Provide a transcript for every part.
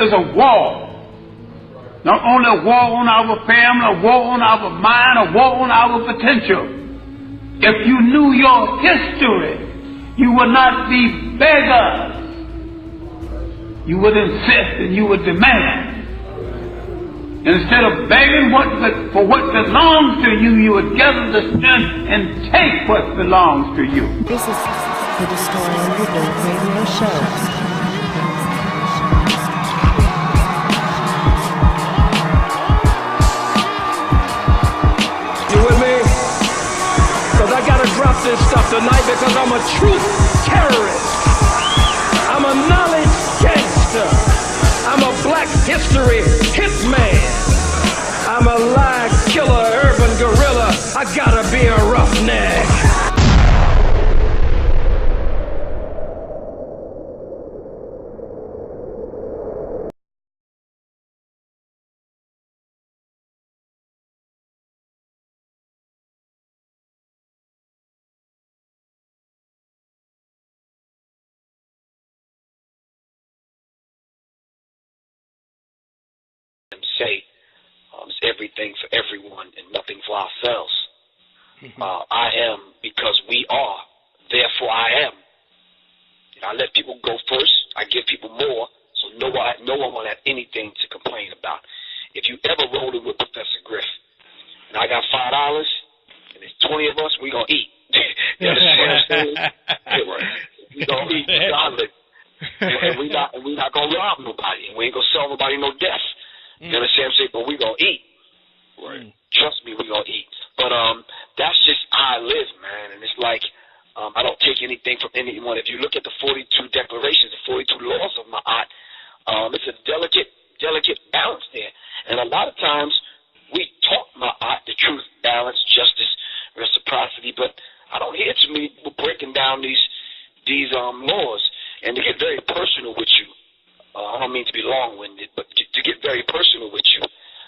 is a war. Not only a war on our family, a war on our mind, a war on our potential. If you knew your history, you would not be beggars. You would insist and you would demand. Instead of begging for what belongs to you, you would gather the strength and take what belongs to you. This is the Destroying the Dope Radio Show. You with me? Because I gotta drop this stuff tonight because I'm a truth terrorist. I'm a knowledge gangster. I'm a black history hitman. I'm a lie killer, urban gorilla. I gotta be a roughneck. Say it's everything for everyone and nothing for ourselves. I am because we are, therefore I am. I let people go first. I give people more, so no one will have anything to complain about. If you ever roll in with Professor Griff, and I got $5, and there's 20 of us, we gonna eat. You understand what I'm saying? We gonna eat solid, and we not gonna rob nobody, and we ain't gonna sell nobody no death. You understand what I'm saying? But we gonna eat. Right. Trust me, we gonna eat. But that's just how I live, man. And it's like I don't take anything from anyone. If you look at the 42 declarations, the 42 laws of Ma'at, it's a delicate balance there. And a lot of times we talk Ma'at, the truth, balance, justice, reciprocity, but I don't hear too many people breaking down these laws. And to get very personal with you, I don't mean to be long-winded, but to get very personal with you,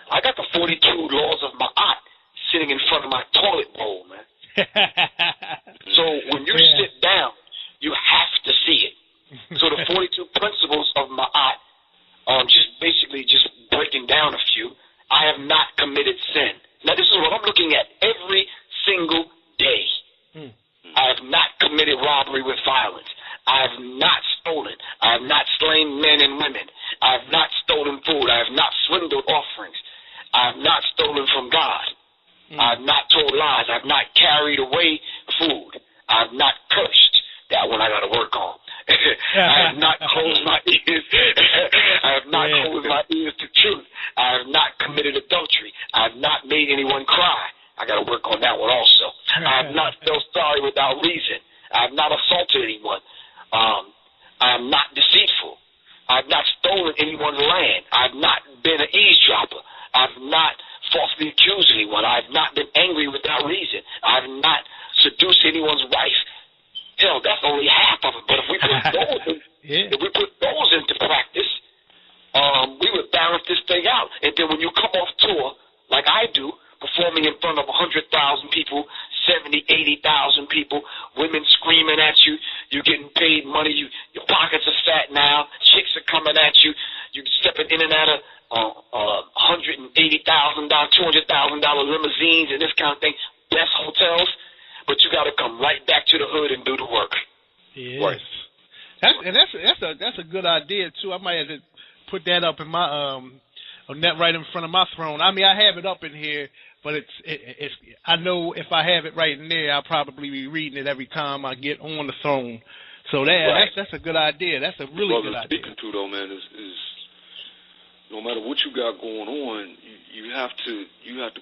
I got the 42 laws of Ma'at sitting in front of my toilet bowl, man. So when you sit down, you have to see it. So the 42 principles of Ma'at, just breaking down a few, I have not committed sin. Now this is what I'm looking at every single day. I have not committed robbery with violence. I have not stolen. I have not slain men and women. I have not stolen food. I have not swindled offerings. I have not stolen from God. I have not told lies. I have not carried away food. I have not cursed. That one I got to work on. I have not closed my ears. I have not closed my ears to truth. I have not committed adultery. I have not made anyone cry. I got to work on that one also. I have not felt sorry without reason. I have not assaulted anyone. I am not deceitful. I have not stolen anyone's land. I have not been an eavesdropper. I have not falsely accused anyone. I have not been angry without reason. I have not seduced anyone's wife. Hell, that's only half of it. But if we put those into practice, we would balance this thing out. And then when you come off tour, like I do, performing in front of 100,000 people, 70, 80,000 people, women screaming at you, you're getting paid money, your pockets are fat now, chicks are coming at you, you're stepping in and out of $180,000, $200,000 limousines and this kind of thing, best hotels, but you got to come right back to the hood and do the work. Yes. Right. That's a good idea too. I might have to put that up in my on that right in front of my throne. I mean, I have it up in here, but it's I know if I have it right in there, I'll probably be reading it every time I get on the throne. So that's a good idea. That's a really good idea. Speaking to though, man, is no matter what you got going on, you have to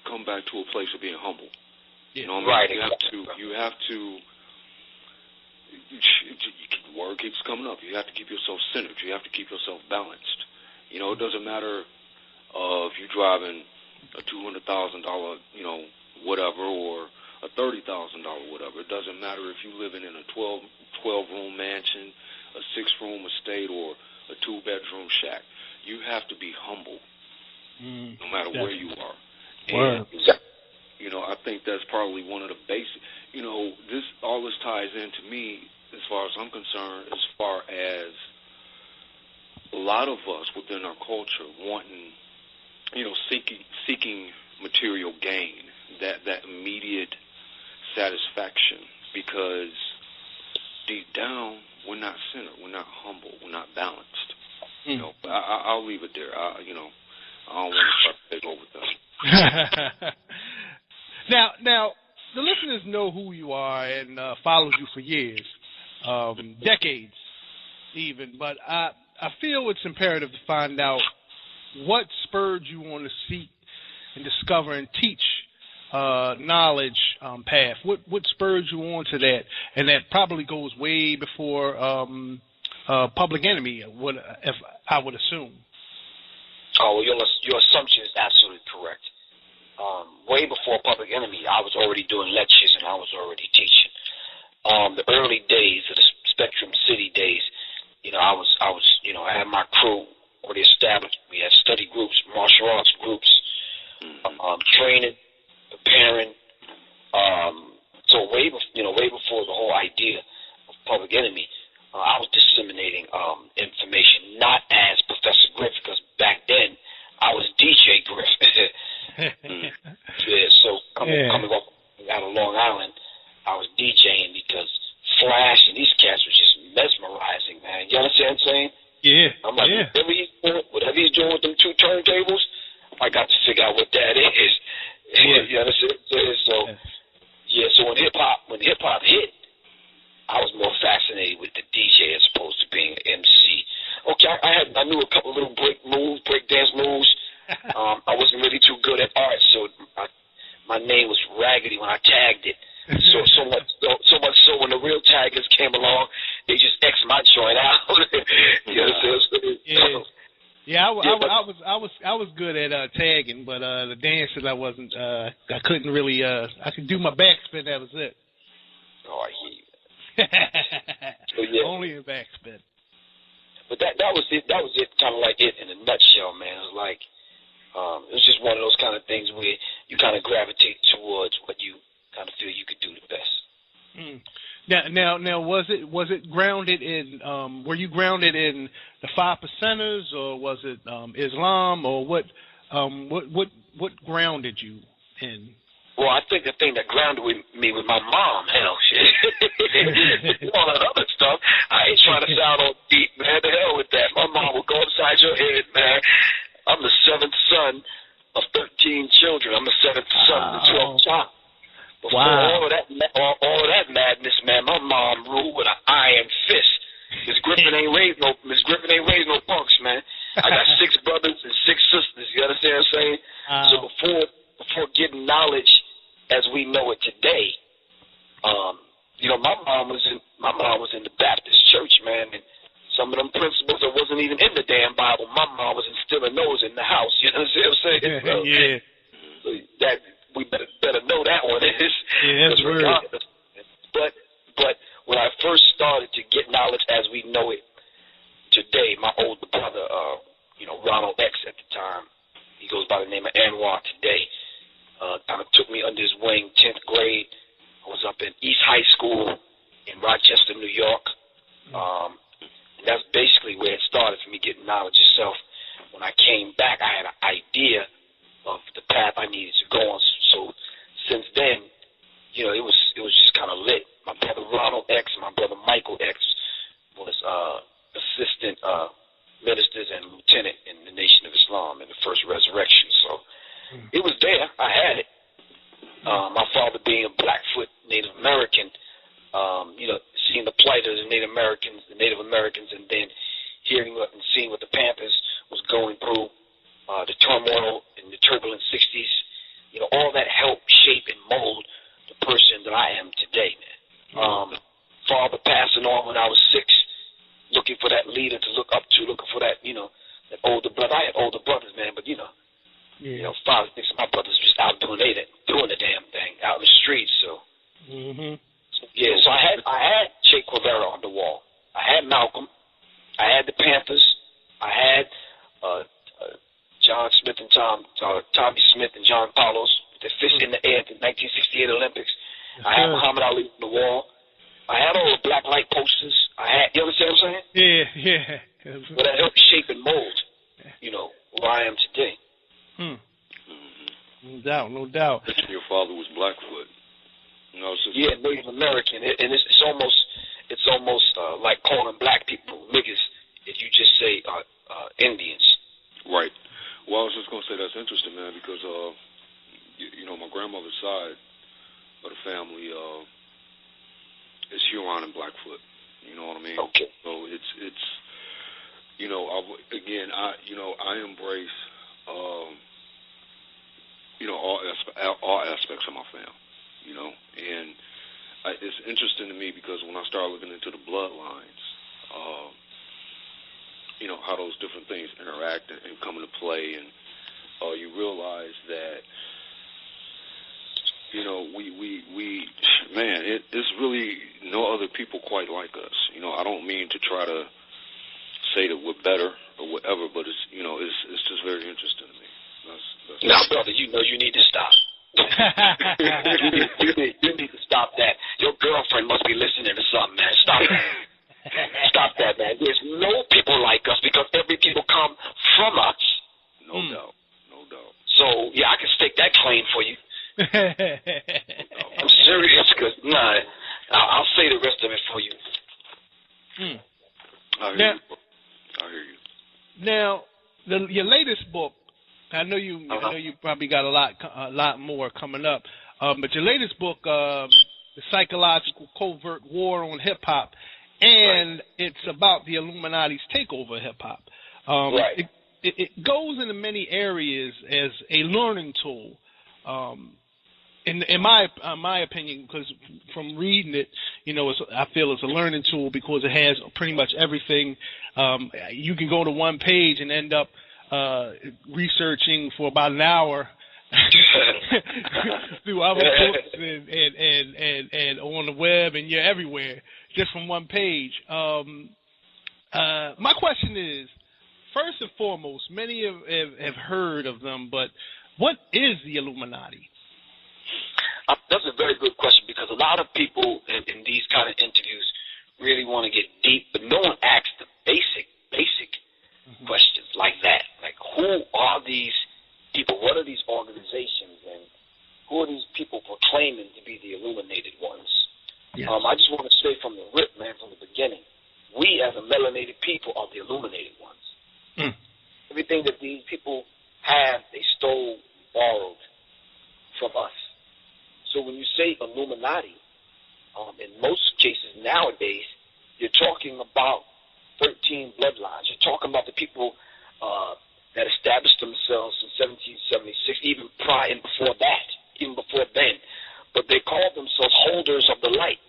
come back to a place of being humble. Yeah. You know what I mean? You have to. The word keeps coming up. You have to keep yourself centered. You have to keep yourself balanced. You know, it doesn't matter if you're driving a $200,000, whatever, or a $30,000, whatever. It doesn't matter if you're living in a 12-room mansion, a 6-room estate, or a 2-bedroom shack. You have to be humble, no matter where you are. And, I think that's probably one of the basic. All this ties into me, as far as I'm concerned, as far as a lot of us within our culture wanting, seeking material gain, that immediate satisfaction, because deep down we're not centered, we're not humble, we're not balanced. But I'll leave it there. I don't want to take over that. Now, the listeners know who you are and followed you for years, decades even. But I feel it's imperative to find out what spurred you on to seek and discover and teach knowledge path. What spurred you on to that? And that probably goes way before Public Enemy, if I would assume. Oh, well, your assumption is absolutely correct. Way before Public Enemy, I was already doing lectures and I was already teaching. The early days of the Spectrum City days, I had my crew already established. We had study groups, martial arts groups, training, preparing. So way before the whole idea of Public Enemy, I was disseminating information, not as Professor Griff, because back then I was DJ Griff. Yeah, so coming up out of Long Island, I was DJing because Flash and these cats were just mesmerizing, man. You understand what I'm saying? Yeah. I'm like, whatever he's doing with them two turntables, I got to figure out what that is. Yeah. You understand what I'm saying? So when hip hop hit, I was more fascinated with the DJ as opposed to being an MC. Okay, I knew a couple little break dance moves. I wasn't really too good at art, so my name was Raggedy when I tagged it. So much so when the real taggers came along, they just X'd my joint out. You understand? Yeah, I was good at tagging, but the dances I wasn't. I couldn't really. I could do my backspin. That was it. Oh, I hear you. So, yeah. Only a backspin. But that was it. That was it. Kind of like it in a nutshell, man. It was like it was just one of those kind of things where you kind of gravitate towards what you kind of feel you could do the best. Now, was it grounded in? Were you grounded in the 5 Percenters, or was it Islam, or what grounded you in? Well, I think the thing that grounded me was my mom. Hell, shit. All that other stuff, I ain't trying to sound all deep, man. The hell with that. My mom will go upside your head, man. I'm the 7th son of 13 children. I'm the 7th son of the 12th child. Before all of that madness, man, my mom ruled with an iron fist. Miss Griffin ain't raised no punks, man. I got 6 brothers and 6 sisters. You understand what I'm saying? So before getting knowledge as we know it today, my mom was in the Baptist church, man, and some of them principles that wasn't even in the damn Bible, my mom was instilling those in the house. You know what I'm saying? So, yeah. So that we better know that one is. Yeah, that's weird. But when I first started to get knowledge as we know it today, my older brother, Ronald X at the time, he goes by the name of Anwar today, kind of took me under his wing, 10th grade. I was up in East High School in Rochester, New York. And that's basically where it started for me getting knowledge itself. When I came back, I had an idea of the path I needed to go on. So since then, it was just kind of lit. My brother Ronald X and my brother Michael X was assistant ministers and lieutenant in the Nation of Islam in the First Resurrection. So it was there. I had it. My father being a Blackfoot Native American, seeing the plight of the Native Americans, and then hearing and seeing what the Panthers was going through, the turmoil in the turbulent 60s, all that helped shape and mold the person that I am today, man. Father passing on when I was 6, looking for that leader to look up to, looking for that, that older brother. I had older brothers, man, but 5 or 6 of my brothers just out doing the damn thing out in the streets. So, so I had Che Guevara on the wall. I had Malcolm. I had the Panthers. I had John Smith and Tommy Smith and John Paulos, the fist in the air at the 1968 Olympics. I had Muhammad Ali on the wall. I had all the black light posters. You understand what I'm saying? Yeah. But that helped shape and mold, you know, where I am today. No doubt, no doubt. Your father was Blackfoot. No, yeah, Native American, and it's almost like calling black people niggas if you just say Indians. Right. Well, I was just gonna say that's interesting, man, because you know, my grandmother's side of the family is Huron and Blackfoot. You know what I mean? Okay. So it's you know, I embrace you know, all aspects of my family. You know, and it's interesting to me because when I start looking into the bloodlines, you know, how those different things interact and come into play, and you realize that, you know, it's really no other people quite like us. You know, I don't mean to try to say that we're better or whatever, but it's, you know, it's just very interesting to me. Now, brother, you know you need to stop. you need to stop that. Your girlfriend must be listening to something, man. Stop that. Stop that, man. There's no people like us because every people come from us. No doubt. No doubt. So, yeah, I can stake that claim for you. I'm serious because, I'll say the rest of it for you. I hear you. Now, your latest book, I know you probably got a lot more coming up, but your latest book, The Psychological Covert War on Hip Hop, and it's about the Illuminati's takeover of hip hop. It goes into many areas as a learning tool. In my opinion, because from reading it, you know, I feel it's a learning tool because it has pretty much everything. You can go to one page and end up researching for about an hour through other books and on the web, and you're everywhere just from one page. My question is, first and foremost, many have heard of them, but what is the Illuminati? That's a very good question because a lot of people in these kind of interviews really want to get deep, but no one asks the basic questions like that. Like, who are these people? What are these organizations? And who are these people proclaiming to be the illuminated ones? Yes. I just want to say from the rip, man, from the beginning, we as a melanated people are the illuminated ones. Everything that these people have, they stole, borrowed from us. So when you say Illuminati, in most cases nowadays, you're talking about 13 bloodlines. You're talking about the people that established themselves in 1776, even prior and before that, even before then. But they call themselves holders of the light.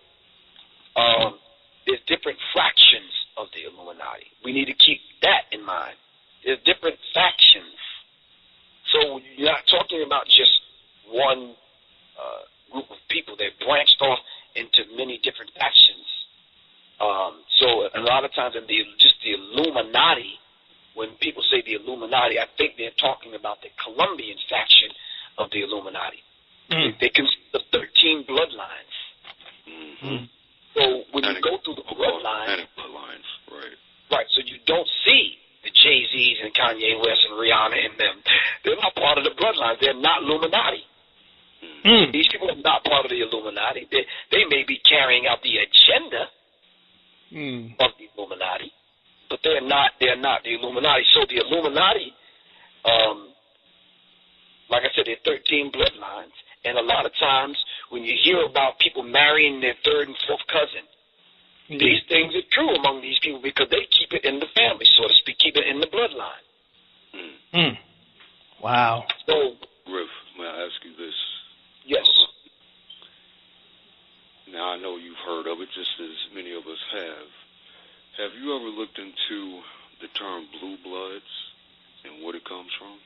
There's different fractions of the Illuminati. We need to keep that in mind. There's different factions. So you're not talking about just one group of people. They're branched off into many different factions. So a lot of times in the Illuminati, when people say the Illuminati, I think they're talking about the Colombian faction of the Illuminati. They consist of 13 bloodlines. So when you go through the bloodlines, right, so you don't see the Jay-Z's and Kanye West and Rihanna and them. They're not part of the bloodlines. They're not Illuminati. These people are not part of the Illuminati. They may be carrying out the agenda of the Illuminati, but they're not the Illuminati. So the Illuminati, like I said, there are 13 bloodlines, and a lot of times when you hear about people marrying their third and fourth cousin, these things are true among these people because they keep it in the family, so to speak, keep it in the bloodline. Wow. So, Griff, may I ask you this? Yes. Now, I know you've heard of it, just as many of us have. Have you ever looked into the term blue bloods and where it comes from?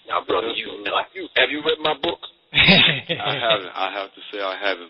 Now, brother, have you read my book? I haven't. I have to say I haven't,